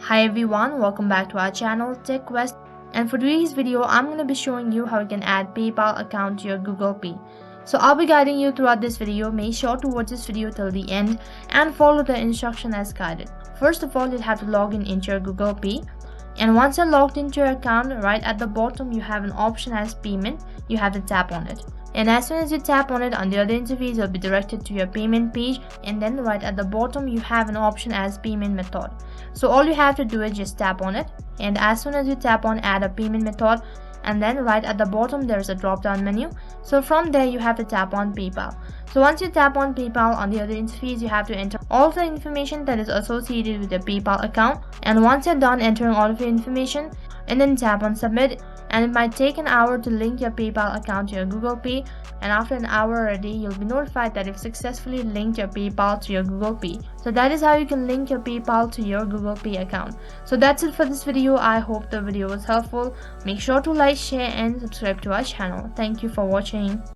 Hi everyone, welcome back to our channel Tech Quest, and for today's video I'm going to be showing you how you can add PayPal account to your Google Pay. So I'll be guiding you throughout this video. Make sure to watch this video till the end and follow the instruction as guided. First of all, you'll have to log in into your Google Pay, and once you're logged into your account, right at the bottom you have an option as payment. You have to tap on it. And as soon as you tap on it, on the other interface you'll be directed to your payment page, and then right at the bottom you have an option as payment method. So all you have to do is just tap on it, and as soon as you tap on add a payment method, and then right at the bottom there's a drop down menu. So from there you have to tap on PayPal. So once you tap on PayPal, on the other interface you have to enter all of the information that is associated with your PayPal account, and once you're done entering all of your information, and then tap on submit, and it might take an hour to link your PayPal account to your Google Pay, and after an hour or a day you'll be notified that you've successfully linked your PayPal to your Google Pay. So that is how you can link your PayPal to your Google Pay account. So that's it for this video. I hope the video was helpful. Make sure to like, share and subscribe to our channel. Thank you for watching.